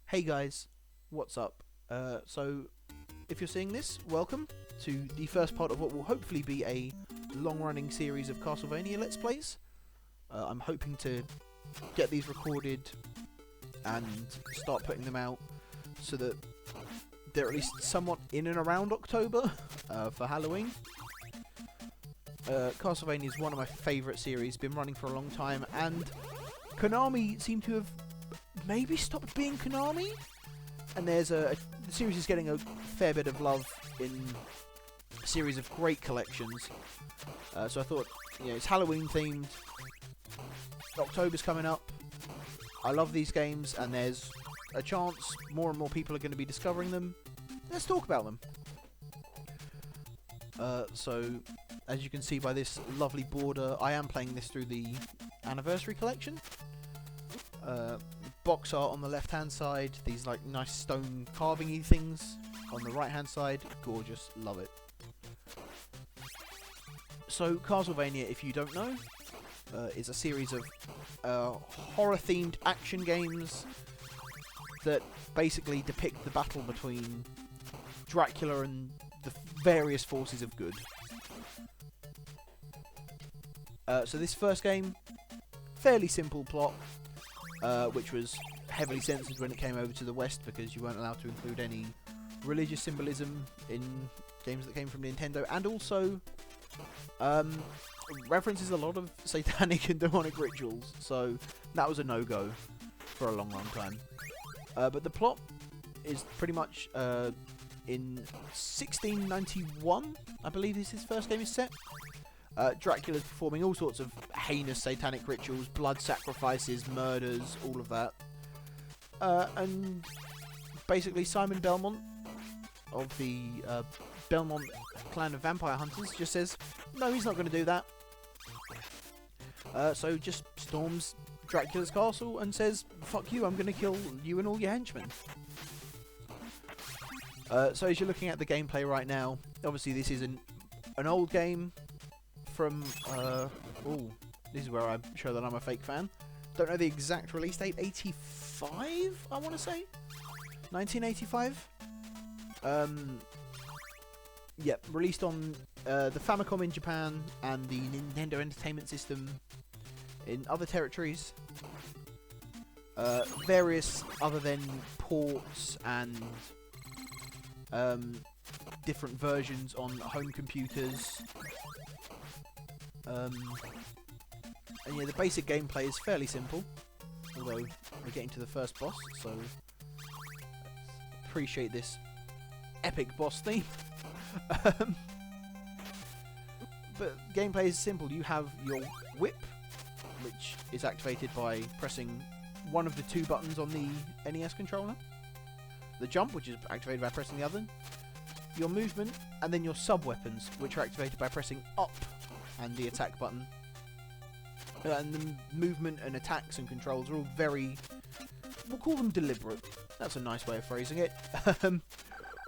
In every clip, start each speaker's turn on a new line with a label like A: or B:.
A: Hey guys, what's up? So, if you're seeing this, welcome to the first part of what will hopefully be a long-running series of Castlevania Let's Plays. I'm hoping to get these recorded and start putting them out so that they're at least somewhat in and around October for Halloween. Castlevania is one of my favourite series, been running for a long time, and Konami seem to have maybe stopped being Konami, and the series is getting a fair bit of love in a series of great collections. So I thought, it's Halloween themed. October's coming up. I love these games, and there's a chance more and more people are going to be discovering them. Let's talk about them. So, as you can see by this lovely border, I am playing this through the Anniversary Collection. Box art on the left hand side, these like nice stone carving-y things on the right hand side, gorgeous, love it. So Castlevania, if you don't know, is a series of horror themed action games that basically depict the battle between Dracula and the various forces of good. So this first game, fairly simple plot, which was heavily censored when it came over to the West because you weren't allowed to include any religious symbolism in games that came from Nintendo, and also references a lot of satanic and demonic rituals, so that was a no-go for a long time. But the plot is pretty much in 1691, I believe his first game is set. Dracula's performing all sorts of heinous satanic rituals, blood sacrifices, murders, all of that. And basically Simon Belmont of the Belmont clan of vampire hunters just says, no, he's not going to do that. So just storms Dracula's castle and says, fuck you, I'm going to kill you and all your henchmen. So as you're looking at the gameplay right now, obviously this is an old game from, this is where I show that I'm a fake fan. Don't know the exact release date, 85, I want to say? 1985? Yep, released on the Famicom in Japan and the Nintendo Entertainment System in other territories. Various other than ports and different versions on home computers. And yeah, the basic gameplay is fairly simple, although we're getting to the first boss, so appreciate this epic boss theme. But gameplay is simple. You have your whip, which is activated by pressing one of the two buttons on the NES controller. The jump, which is activated by pressing the other. Your movement, and then your sub-weapons, which are activated by pressing up and the attack button. And the movement and attacks and controls are all very, we'll call them deliberate. That's a nice way of phrasing it.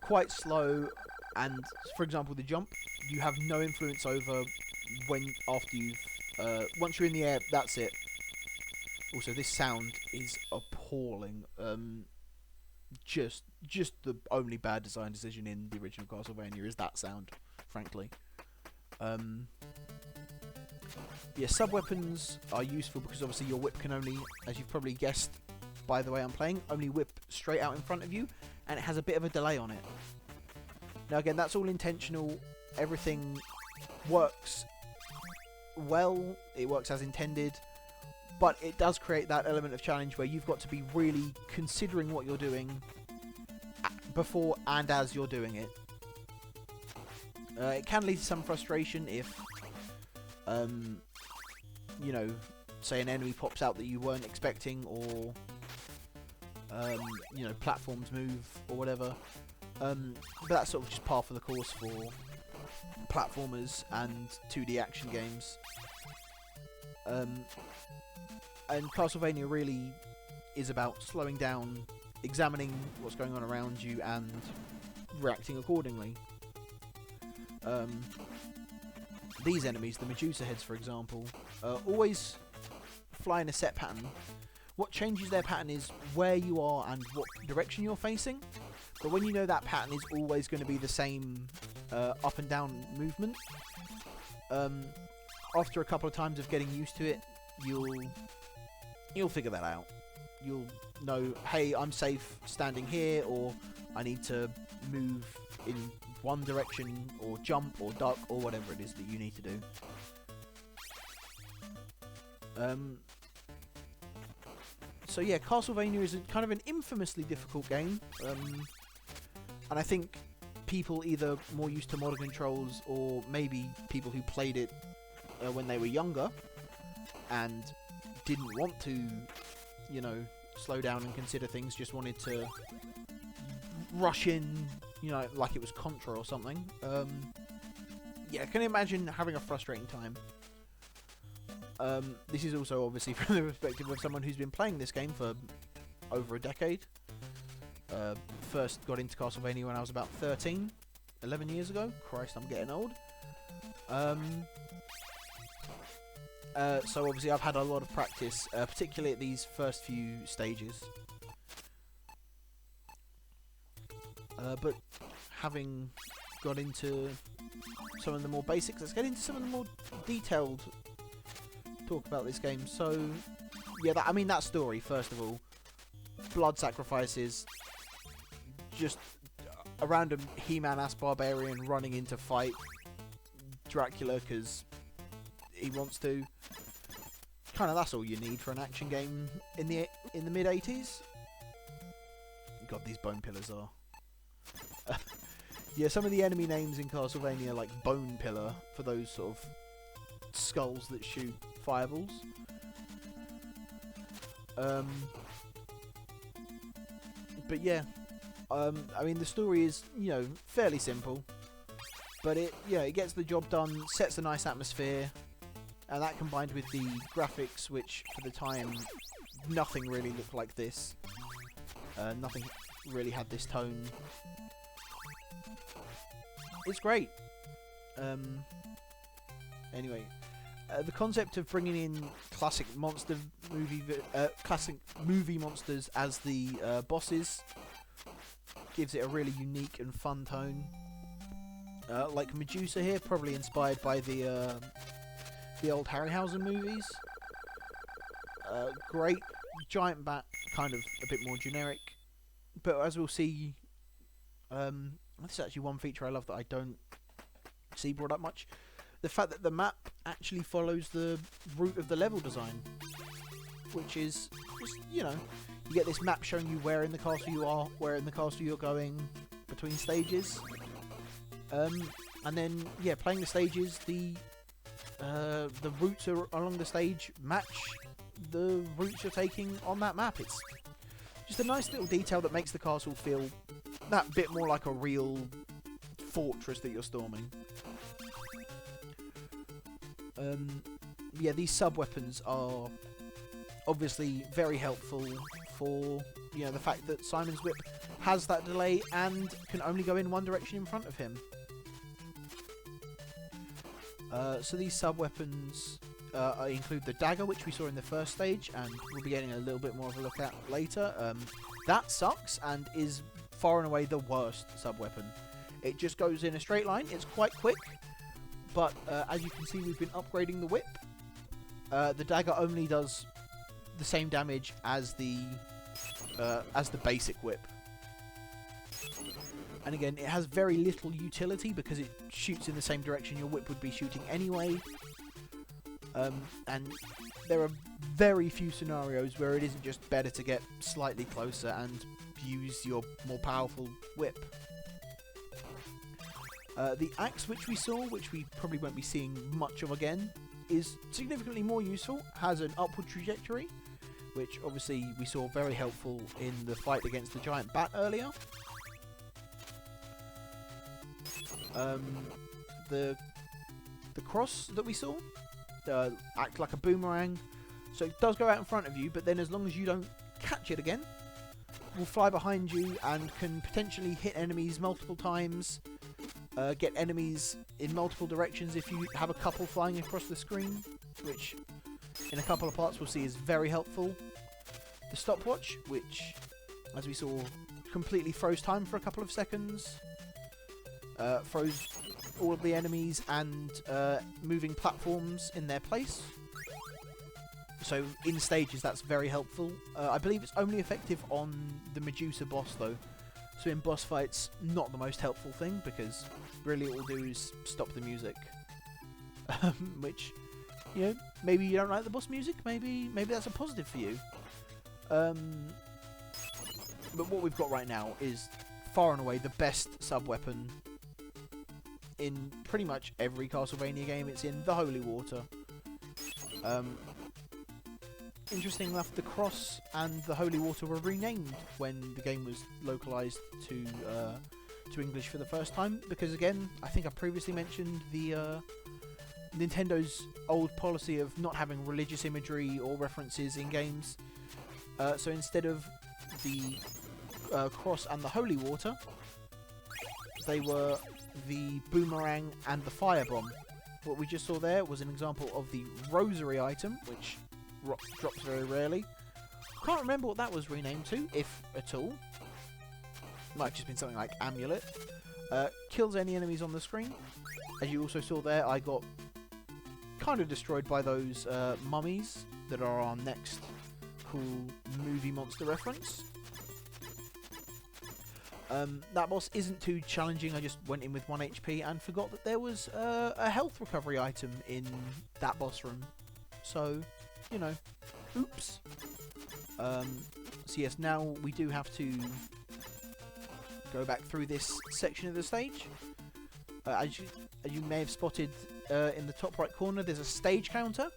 A: Quite slow, and for example the jump, you have no influence over after you've, once you're in the air, that's it. Also, this sound is appalling. Just the only bad design decision in the original Castlevania is that sound, frankly. Yeah, sub-weapons are useful because obviously your whip can only, as you've probably guessed by the way I'm playing, only whip straight out in front of you, and it has a bit of a delay on it. Now again, that's all intentional. Everything works well, it works as intended, but it does create that element of challenge where you've got to be really considering what you're doing before and as you're doing it. It can lead to some frustration if say an enemy pops out that you weren't expecting, or platforms move or whatever. But that's sort of just par for the course for platformers and 2D action games. And Castlevania really is about slowing down, examining what's going on around you, and reacting accordingly. These enemies, the Medusa heads for example, always fly in a set pattern, what changes their pattern is where you are and what direction you're facing. But when you know that pattern is always going to be the same up and down movement, after a couple of times of getting used to it, you'll figure that out. You'll know, hey, I'm safe standing here, or I need to move in one direction, or jump, or duck, or whatever it is that you need to do. So yeah, Castlevania is kind of an infamously difficult game, and I think people either more used to modern controls, or maybe people who played it when they were younger and didn't want to, you know, slow down and consider things, just wanted to rush in, you know, like it was Contra or something. Yeah, I can imagine having a frustrating time. This is also obviously from the perspective of someone who's been playing this game for over a decade. First got into Castlevania when I was about 13, 11 years ago. Christ, I'm getting old. So obviously I've had a lot of practice, particularly at these first few stages. But having got into some of the more basics, let's get into some of the more detailed talk about this game. So yeah, that story, first of all, blood sacrifices, just a random He-Man ass barbarian running in to fight Dracula because he wants to. Kind of, that's all you need for an action game in the mid 80s. God, these bone pillars are. Yeah, some of the enemy names in Castlevania, like Bone Pillar, for those sort of skulls that shoot fireballs. But yeah, I mean, the story is, you know, fairly simple, but it gets the job done, sets a nice atmosphere, and that combined with the graphics, which for the time nothing really looked like this. Nothing really had this tone. It's great. Anyway, the concept of bringing in classic movie monsters as the bosses gives it a really unique and fun tone. Like Medusa here, probably inspired by the old Harryhausen movies. Great giant bat, kind of a bit more generic, but as we'll see, this is actually one feature I love that I don't see brought up much. The fact that the map actually follows the route of the level design, which is just, you know, you get this map showing you where in the castle you are, where in the castle you're going between stages, and then yeah, playing the stages, the routes along the stage match the routes you're taking on that map. It's just a nice little detail that makes the castle feel that bit more like a real fortress that you're storming. Yeah, these sub-weapons are obviously very helpful for, you know, the fact that Simon's whip has that delay and can only go in one direction in front of him. So these sub-weapons include the dagger, which we saw in the first stage, and we'll be getting a little bit more of a look at later. That sucks and is far and away the worst sub-weapon. It just goes in a straight line. It's quite quick, but as you can see, we've been upgrading the whip. The dagger only does the same damage as the basic whip. And again, it has very little utility because it shoots in the same direction your whip would be shooting anyway. And there are very few scenarios where it isn't just better to get slightly closer and use your more powerful whip. The axe which we saw, which we probably won't be seeing much of again, is significantly more useful, has an upward trajectory, which obviously we saw very helpful in the fight against the giant bat earlier. The cross that we saw act like a boomerang, so it does go out in front of you, but then as long as you don't catch it again, will fly behind you and can potentially hit enemies multiple times, get enemies in multiple directions if you have a couple flying across the screen, which in a couple of parts we'll see is very helpful. the stopwatch, which, as we saw, completely froze time for a couple of seconds. Froze all of the enemies and moving platforms in their place. So in stages, that's very helpful. I believe it's only effective on the Medusa boss, though. So in boss fights, not the most helpful thing, because really it will do is stop the music. Which, you know, maybe you don't like the boss music, maybe that's a positive for you. But what we've got right now is far and away the best sub-weapon in pretty much every Castlevania game it's in, the Holy Water. Interesting enough, the Cross and the Holy Water were renamed when the game was localized to English for the first time, because again, I think I previously mentioned the Nintendo's old policy of not having religious imagery or references in games. So instead of the Cross and the Holy Water, they were the Boomerang and the Firebomb. What we just saw there was an example of the Rosary item, which drops very rarely. Can't remember what that was renamed to, if at all. Might have just been something like Amulet. Kills any enemies on the screen. As you also saw there, I got kind of destroyed by those mummies that are our next cool movie monster reference. That boss isn't too challenging. I just went in with 1 HP and forgot that there was a health recovery item in that boss room. So, you know, oops. So yes, now we do have to go back through this section of the stage. As you may have spotted in the top right corner, there's a stage counter.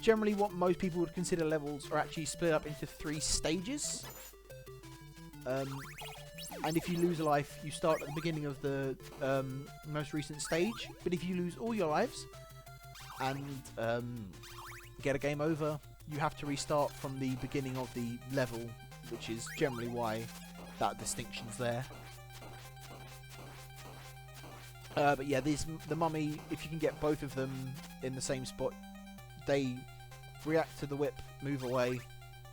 A: Generally, what most people would consider levels are actually split up into 3 stages. And if you lose a life, you start at the beginning of the most recent stage. But if you lose all your lives and get a game over, you have to restart from the beginning of the level, which is generally why that distinction's there. But yeah, the mummy, if you can get both of them in the same spot, they react to the whip, move away.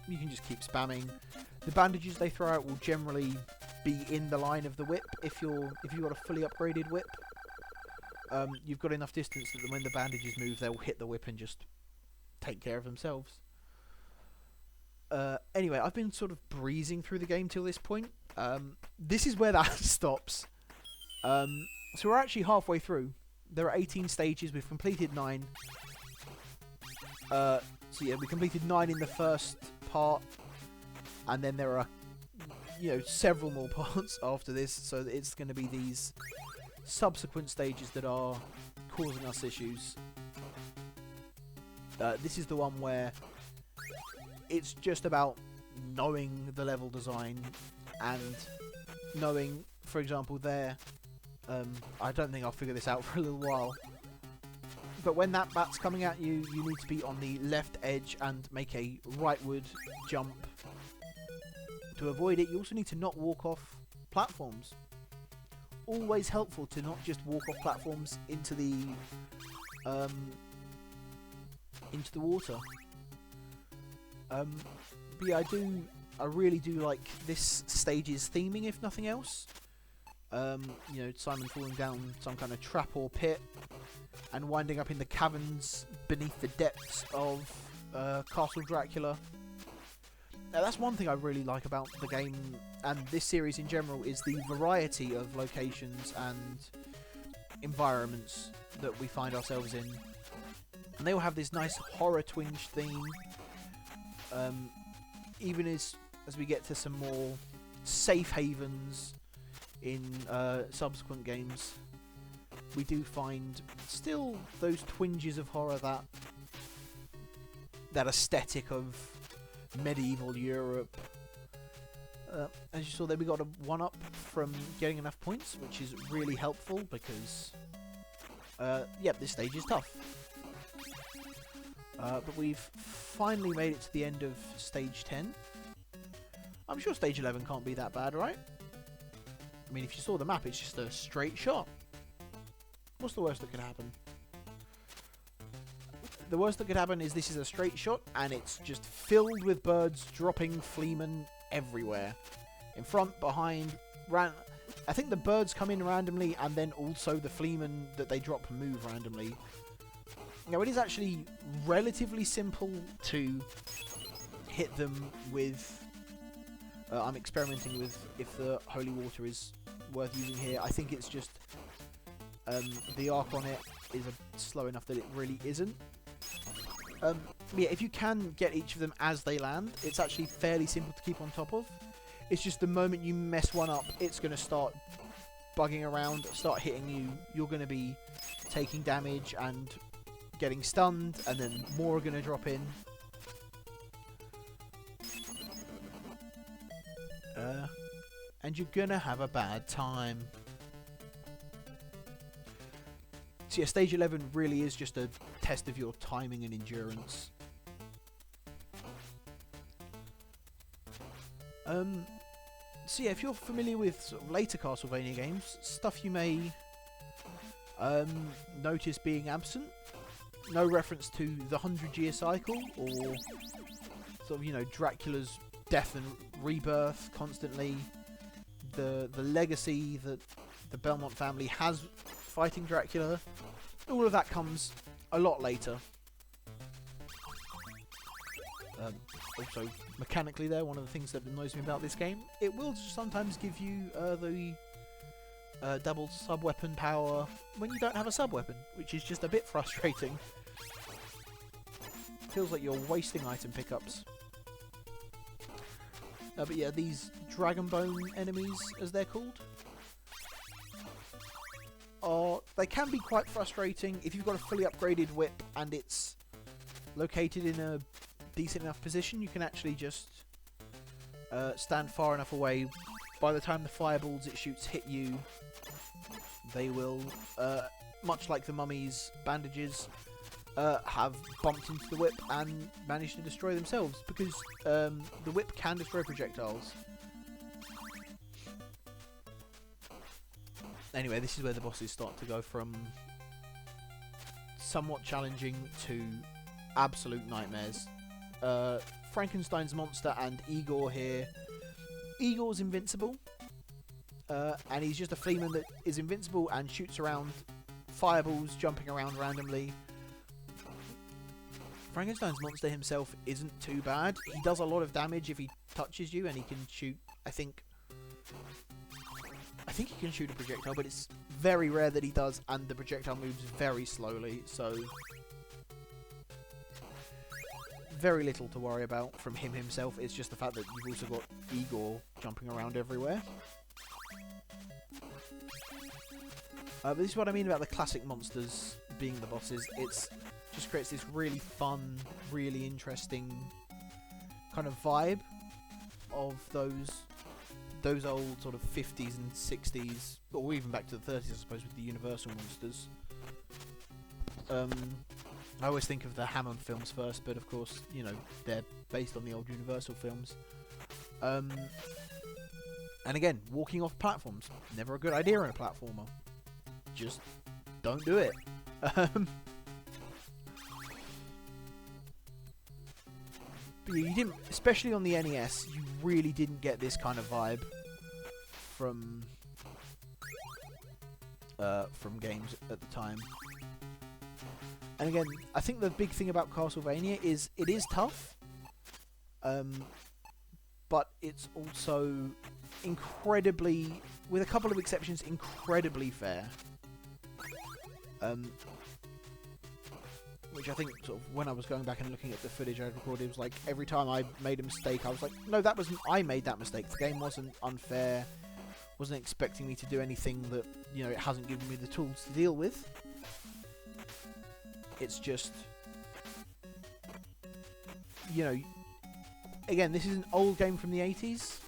A: You can just keep spamming. The bandages they throw out will generally be in the line of the whip. If you've got a fully upgraded whip, you've got enough distance that when the bandages move, they'll hit the whip and just take care of themselves. Anyway, I've been sort of breezing through the game till this point. This is where that stops. So we're actually halfway through. There are 18 stages. We've completed 9. So yeah, we completed 9 in the first part, and then there are, you know, several more parts after this. So it's going to be these subsequent stages that are causing us issues. This is the one where it's just about knowing the level design and knowing, for example, there. I don't think I'll figure this out for a little while. But when that bat's coming at you, you need to be on the left edge and make a rightward jump. To avoid it, you also need to not walk off platforms. Always helpful to not just walk off platforms into the water. But yeah, I really do like this stage's theming, if nothing else. You know, Simon falling down some kind of trap or pit and winding up in the caverns beneath the depths of Castle Dracula. Now, that's one thing I really like about the game and this series in general, is the variety of locations and environments that we find ourselves in. And they all have this nice horror twinge theme. Even as we get to some more safe havens in subsequent games, we do find still those twinges of horror, that aesthetic of medieval Europe. As you saw there, we got a 1-up from getting enough points, which is really helpful because yep, this stage is tough. But we've finally made it to the end of stage 10. I'm sure stage 11 can't be that bad, right? I mean, if you saw the map, it's just a straight shot. What's the worst that could happen? the worst that could happen is this is a straight shot, and it's just filled with birds dropping fleamen everywhere. In front, behind, I think the birds come in randomly, and then also the fleamen that they drop move randomly. Now, it is actually relatively simple to hit them with... I'm experimenting with if the holy water is worth using here. I think it's just the arc on it is slow enough that it really isn't. Yeah, if you can get each of them as they land, it's actually fairly simple to keep on top of. It's just the moment you mess one up, it's going to start bugging around, start hitting you. You're going to be taking damage and getting stunned, and then more are going to drop in. And you're going to have a bad time. So yeah, stage 11 really is just a test of your timing and endurance. So yeah, if you're familiar with sort of later Castlevania games, stuff you may notice being absent. No reference to the 100-year cycle, or sort of, you know, Dracula's death and rebirth constantly. The legacy that the Belmont family has fighting Dracula. All of that comes a lot later. Also, mechanically there, one of the things that annoys me about this game, it will sometimes give you the double sub-weapon power when you don't have a sub-weapon, which is just a bit frustrating. Feels like you're wasting item pickups. But yeah, these Dragon Bone enemies, as they're called, they can be quite frustrating. If you've got a fully upgraded whip and it's located in a decent enough position, you can actually just stand far enough away. By the time the fireballs it shoots hit you, they will, much like the mummy's bandages, have bumped into the whip and managed to destroy themselves, because the whip can destroy projectiles. Anyway, this is where the bosses start to go from somewhat challenging to absolute nightmares. Frankenstein's monster and Igor here. Igor's invincible, and he's just a fleaman that is invincible and shoots around fireballs, jumping around randomly. Frankenstein's monster himself isn't too bad. He does a lot of damage if he touches you, and he can shoot, I think he can shoot a projectile, but it's very rare that he does, and the projectile moves very slowly, so very little to worry about from him himself. It's just the fact that you've also got Igor jumping around everywhere. But this is what I mean about the classic monsters being the bosses. It's just creates this really fun, really interesting kind of vibe of those old sort of 50s and 60s, or even back to the 30s, I suppose, with the Universal monsters. I always think of the Hammond films first, but of course, you know, they're based on the old Universal films. And again, walking off platforms, never a good idea in a platformer. Just don't do it. But you didn't, especially on the NES, you really didn't get this kind of vibe from games at the time. And again, I think the big thing about Castlevania is it is tough, but it's also incredibly, with a couple of exceptions, incredibly fair. Which I think, sort of, when I was going back and looking at the footage I recorded, it was like every time I made a mistake, I was like, no, that wasn't, I made that mistake. The game wasn't unfair, wasn't expecting me to do anything that, you know, it hasn't given me the tools to deal with. It's just, you know, again, this is an old game from the 80s.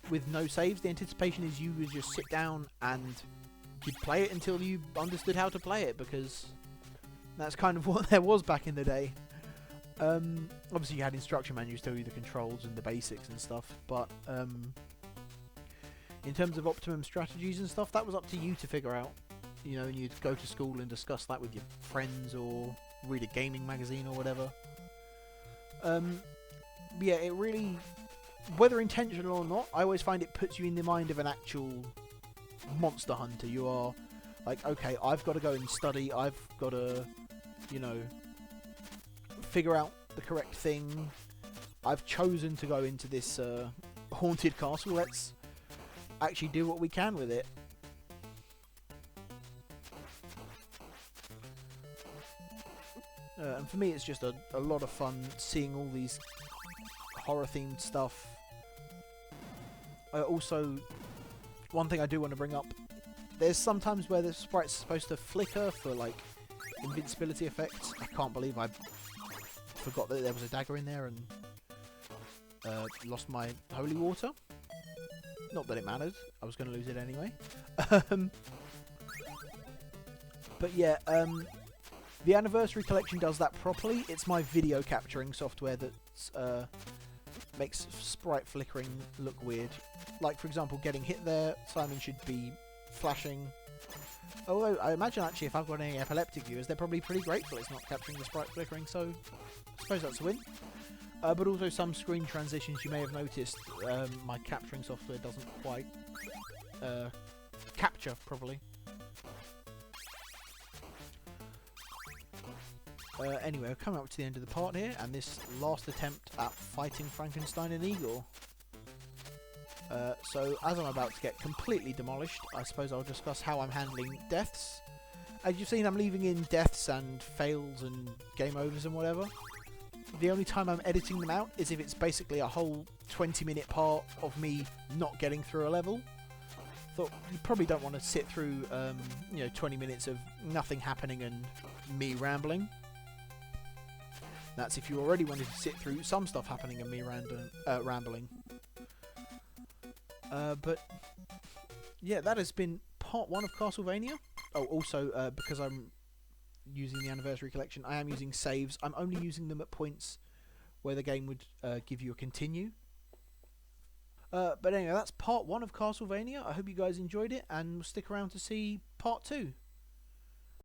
A: With no saves, the anticipation is you would just sit down and you'd play it until you understood how to play it, because that's kind of what there was back in the day. Obviously you had instruction manuals tell you the controls and the basics and stuff, but in terms of optimum strategies and stuff, that was up to you to figure out. You know, and you'd go to school and discuss that with your friends or read a gaming magazine or whatever. Yeah, it really, whether intentional or not, I always find it puts you in the mind of an actual monster hunter. You are like, okay, I've got to go and study, I've got to, you know, figure out the correct thing. I've chosen to go into this haunted castle, let's actually do what we can with it. And for me, it's just a lot of fun seeing all these horror-themed stuff. Also, one thing I do want to bring up, there's sometimes where the sprite's supposed to flicker for, like, invincibility effects. I can't believe I forgot that there was a dagger in there and lost my holy water. Not that it mattered. I was going to lose it anyway. But yeah, the Anniversary Collection does that properly. It's my video capturing software that makes sprite flickering look weird. Like, for example, getting hit there, Simon should be flashing. Although, I imagine actually if I've got any epileptic viewers, they're probably pretty grateful it's not capturing the sprite flickering, so I suppose that's a win. But also some screen transitions you may have noticed, my capturing software doesn't quite capture properly. Anyway, we're coming up to the end of the part here, and this last attempt at fighting Frankenstein and Igor. So, as I'm about to get completely demolished, I suppose I'll discuss how I'm handling deaths. As you've seen, I'm leaving in deaths and fails and game overs and whatever. The only time I'm editing them out is if it's basically a whole 20-minute part of me not getting through a level. Thought you probably don't want to sit through, 20 minutes of nothing happening and me rambling. That's if you already wanted to sit through some stuff happening and me rambling. But yeah, that has been part 1 of Castlevania. Oh, also, because I'm using the Anniversary Collection, I am using saves. I'm only using them at points where the game would give you a continue. But anyway, that's part 1 of Castlevania. I hope you guys enjoyed it, and stick around to see part 2.